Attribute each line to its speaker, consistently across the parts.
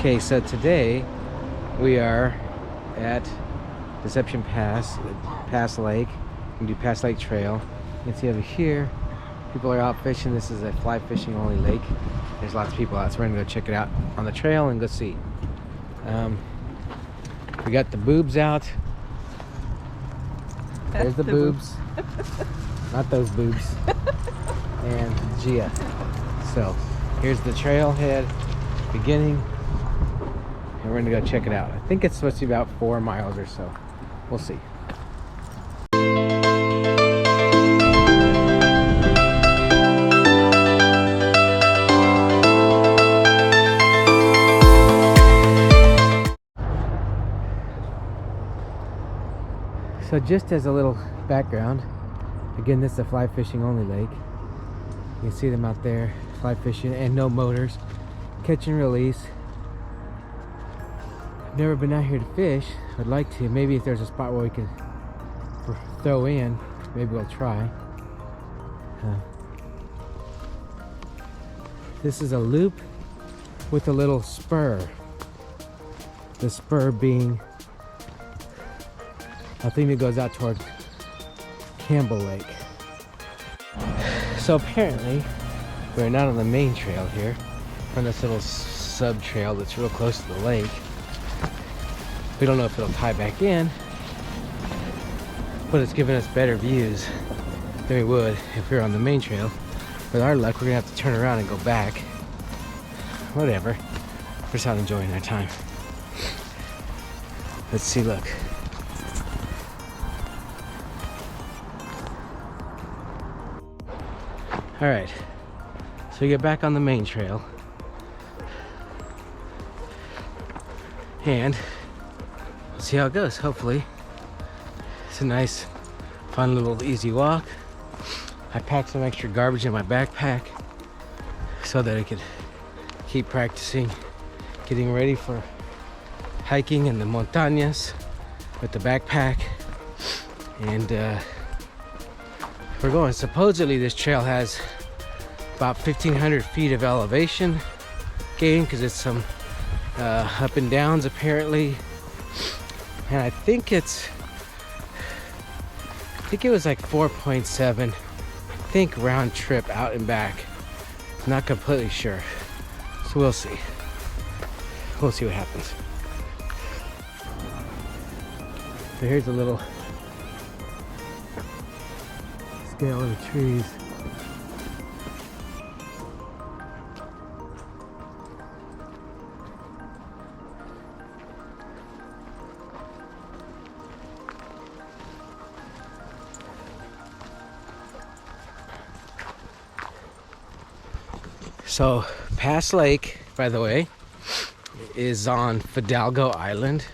Speaker 1: Okay, so today we are at Deception Pass, Pass Lake. We do Pass Lake Trail. You can see over here, people are out fishing. This is a fly fishing only lake. There's lots of people out, so we're gonna go check it out on the trail and go see. We got the boobs out. There's the boobs. Not those boobs. And Gia. So here's the trailhead beginning. And we're gonna go check it out. I think it's supposed to be about 4 miles or so. We'll see. So just as a little background, again, this is a fly fishing only lake. You can see them out there fly fishing and no motors, catch and release. I've never been out here to fish. I'd like to. Maybe if there's a spot where we can throw in, maybe we'll try. This is a loop with a little spur. The spur being a thing that goes out toward Campbell Lake. So apparently we're not on the main trail here. We're on this little sub trail that's real close to the lake. We don't know if it'll tie back in, but it's giving us better views than we would if we were on the main trail. With our luck, we're gonna have to turn around and go back. Whatever, we're just out enjoying our time. Let's see, look. All right, so we get back on the main trail, and we'll see how it goes. Hopefully it's a nice, fun little easy walk. I packed some extra garbage in my backpack so that I could keep practicing getting ready for hiking in the montañas with the backpack. And we're going. Supposedly this trail has about 1,500 feet of elevation gain because it's some up and downs apparently. And I think it was like 4.7, I think, round trip out and back. Not completely sure, so we'll see. We'll see what happens. So here's a little scale of the trees. So Pass Lake, by the way, is on Fidalgo Island.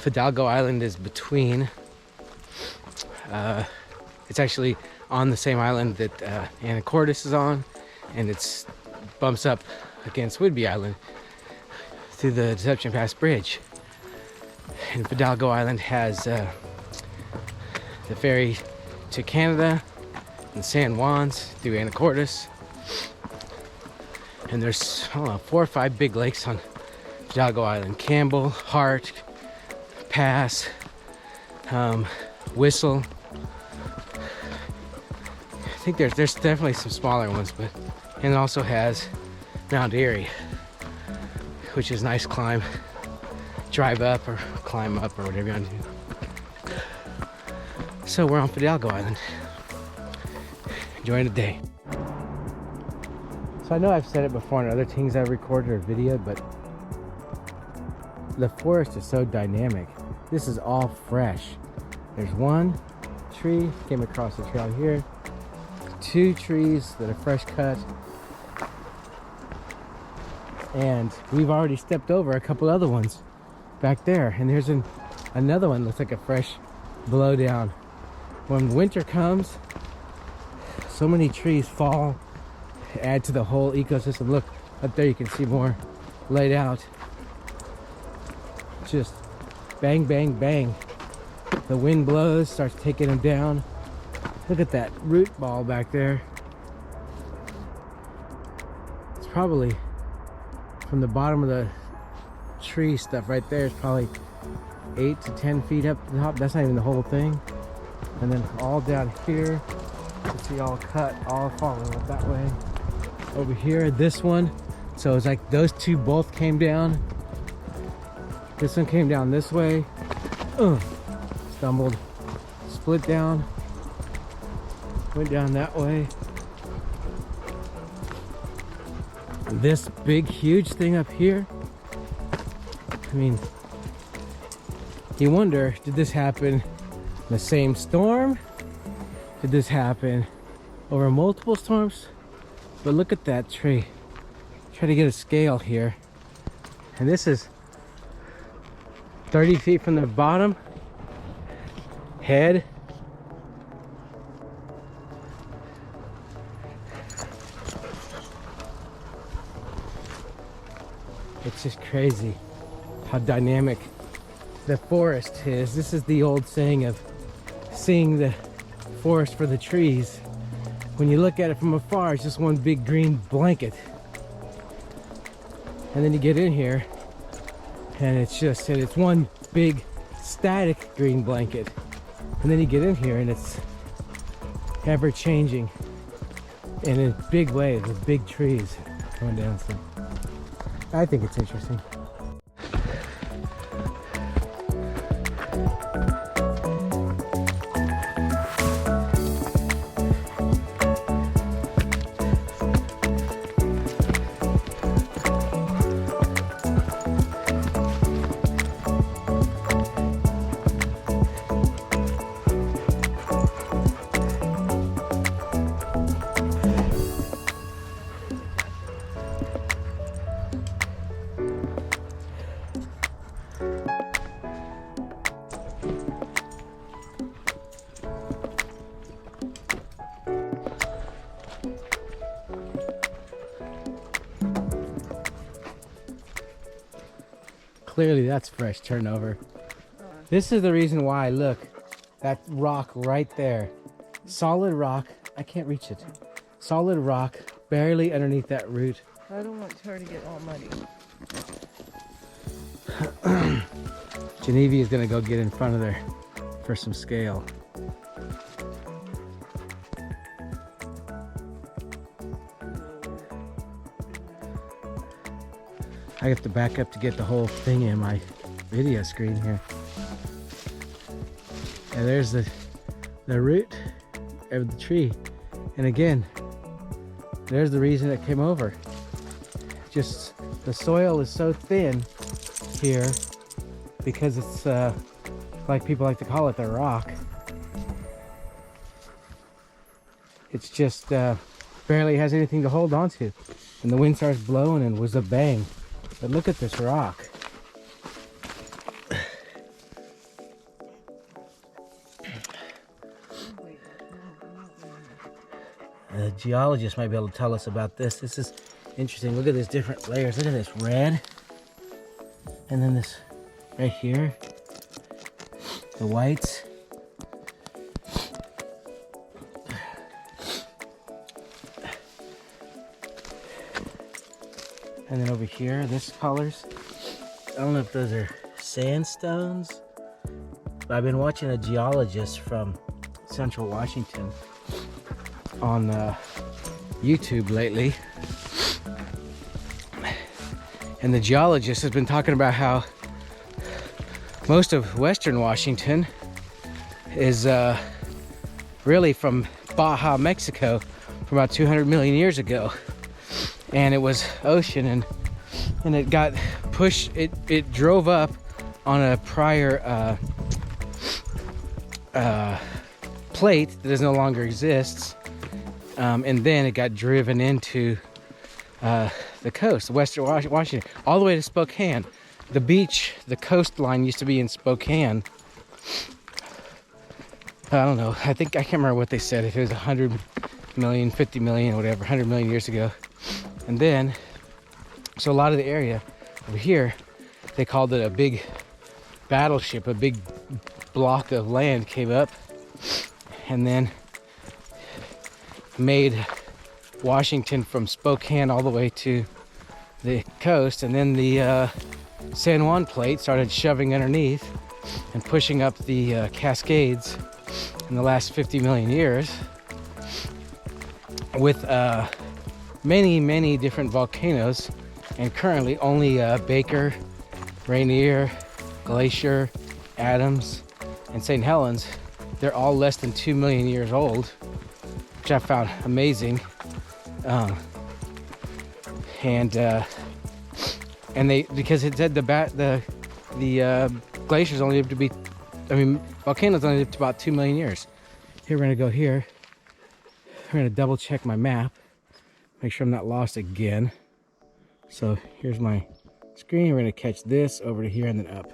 Speaker 1: Fidalgo Island is between it's actually on the same island that Anacortes is on, and it's bumps up against Whidbey Island through the Deception Pass Bridge. And Fidalgo Island has the ferry to Canada and San Juan's through Anacortes. And there's, I don't know, 4 or 5 big lakes on Fidalgo Island. Campbell, Hart, Pass, Whistle. I think there's definitely some smaller ones, but and it also has Mount Erie, which is a nice climb, drive up or climb up or whatever you want to do. So we're on Fidalgo Island, enjoying the day. So I know I've said it before in other things I've recorded or videoed, but the forest is so dynamic. This is all fresh. There's one tree came across the trail here, 2 trees that are fresh cut, and we've already stepped over a couple other ones back there, and there's another one looks like a fresh blowdown. When winter comes, so many trees fall, add to the whole ecosystem. Look up there, you can see more laid out. Just bang, bang, bang. The wind blows, starts taking them down. Look at that root ball back there. It's probably from the bottom of the tree stuff right there is probably 8 to 10 feet up to the top. That's not even the whole thing. And then all down here, you see all cut, all falling up that way. Over here, this one, so it's like those two both came down. This one came down this way, stumbled, split down, went down that way. This big huge thing up here, I mean, you wonder, did this happen in the same storm? Did this happen over multiple storms? But look at that tree. Try to get a scale here. And this is 30 feet from the bottom. Head. It's just crazy how dynamic the forest is. This is the old saying of seeing the forest for the trees. When you look at it from afar, it's just one big green blanket. And then you get in here and it's one big static green blanket. And then you get in here and it's ever changing and in big waves with big trees going down. So I think it's interesting. Clearly that's fresh turnover. This is the reason why, look, that rock right there, solid rock, I can't reach it. Solid rock, barely underneath that root.
Speaker 2: I don't want her to get all muddy.
Speaker 1: Genevieve is gonna go get in front of there for some scale. I have to back up to get the whole thing in my video screen here. And there's the root of the tree. And again, there's the reason it came over. Just the soil is so thin here because it's like people like to call it the rock. It's just barely has anything to hold on to. And the wind starts blowing and it was a bang. But look at this rock. The geologist might be able to tell us about this. This is interesting. Look at these different layers. Look at this red. And then this right here. The whites. And then over here, this colors. I don't know if those are sandstones, but I've been watching a geologist from Central Washington on YouTube lately. And the geologist has been talking about how most of Western Washington is really from Baja, Mexico, from about 200 million years ago. And it was ocean, and it got pushed, it drove up on a prior plate that no longer exists, and then it got driven into the coast, Western Washington, all the way to Spokane. The beach, the coastline used to be in Spokane. I don't know, I can't remember what they said, if it was 100 million, 50 million, whatever, 100 million years ago. And then, so a lot of the area over here, they called it a big battleship, a big block of land came up and then made Washington from Spokane all the way to the coast, and then the San Juan plate started shoving underneath and pushing up the Cascades in the last 50 million years with many different volcanoes, and currently only Baker, Rainier, Glacier, Adams, and St. Helens, they're all less than 2 million years old, which I found amazing. And they, because it said the glaciers only live to be, volcanoes only live to about 2 million years. Here, we're gonna go here. We're gonna double check my map, make sure I'm not lost again. So here's my screen. We're gonna catch this over to here and then up.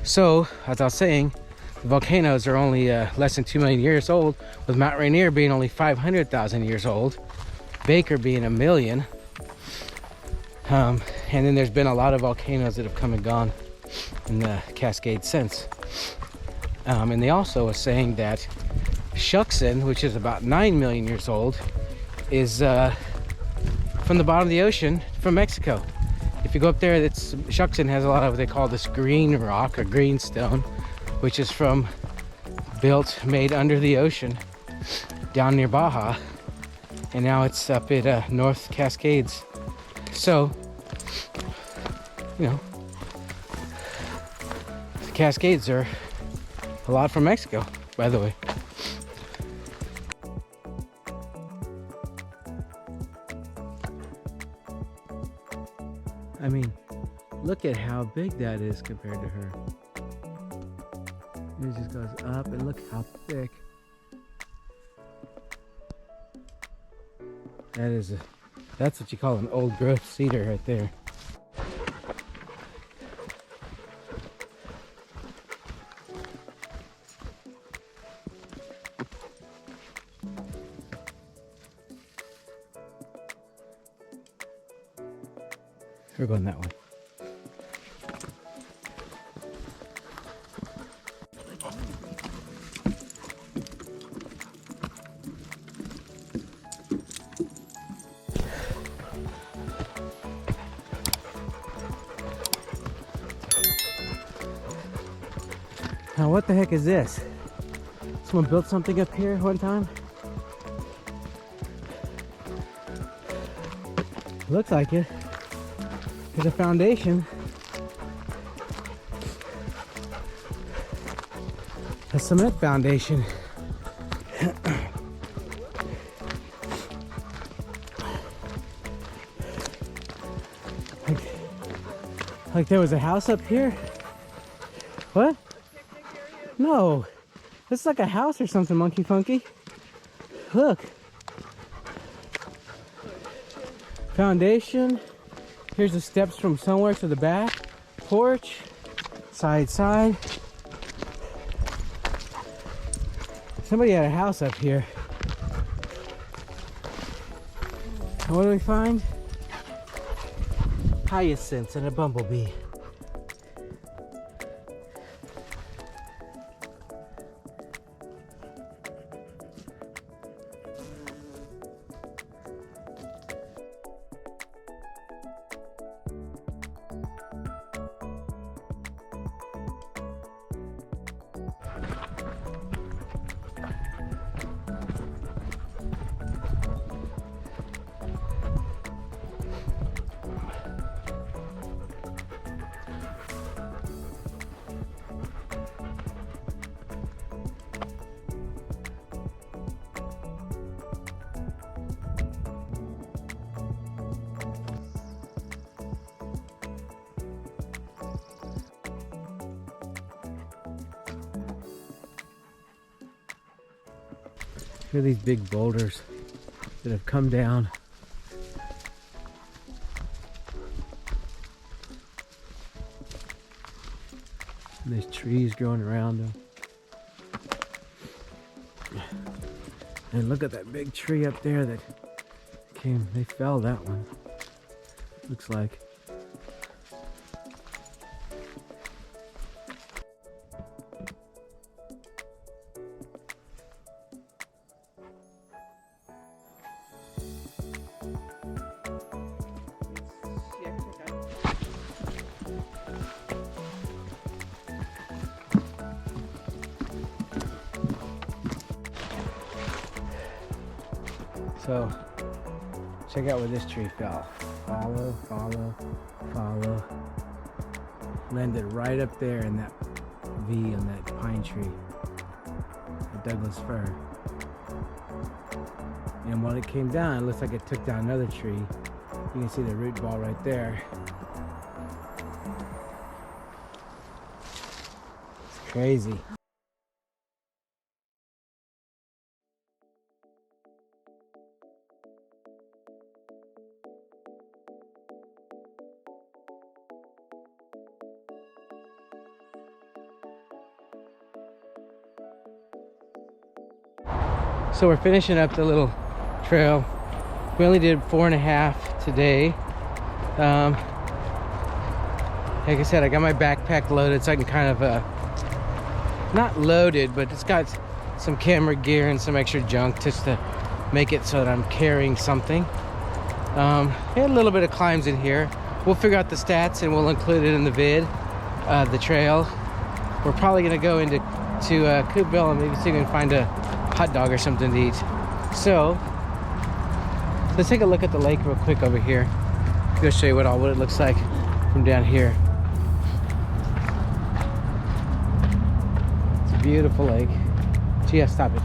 Speaker 1: So, as I was saying, the volcanoes are only less than 2 million years old, with Mount Rainier being only 500,000 years old, Baker being 1 million. And then there's been a lot of volcanoes that have come and gone in the Cascades since. And they also were saying that Shuxen, which is about 9 million years old, is from the bottom of the ocean from Mexico. If you go up there, Shuxen has a lot of what they call this green rock or green stone, which is made under the ocean down near Baja, and now it's up at North Cascades. So, the Cascades are a lot from Mexico, by the way. I mean, look at how big that is compared to her. It just goes up, and look how thick. That's what you call an old growth cedar right there. We're going that way. Now what the heck is this? Someone built something up here one time? Looks like it. There's a foundation. A cement foundation. like there was a house up here? What? No. This is like a house or something, Monkey Funky. Look. Foundation. Here's the steps from somewhere to the back. Porch. Side. Somebody had a house up here. And what do we find? Hyacinths and a bumblebee. Look at these big boulders that have come down. And there's trees growing around them. And look at that big tree up there that they fell that one. Looks like. So check out where this tree fell. Follow, follow, follow. Landed right up there in that V on that pine tree, the Douglas fir. And when it came down, it looks like it took down another tree. You can see the root ball right there. It's crazy. So we're finishing up the little trail. We only did 4.5 today. Like I said, I got my backpack loaded so I can kind of, not loaded, but it's got some camera gear and some extra junk just to make it so that I'm carrying something. Had a little bit of climbs in here. We'll figure out the stats and we'll include it in the vid, the trail. We're probably gonna go into Coopville and maybe see if we can find a hot dog or something to eat. So let's take a look at the lake real quick over here. Go show you what it looks like from down here. It's a beautiful lake. Gia, stop it.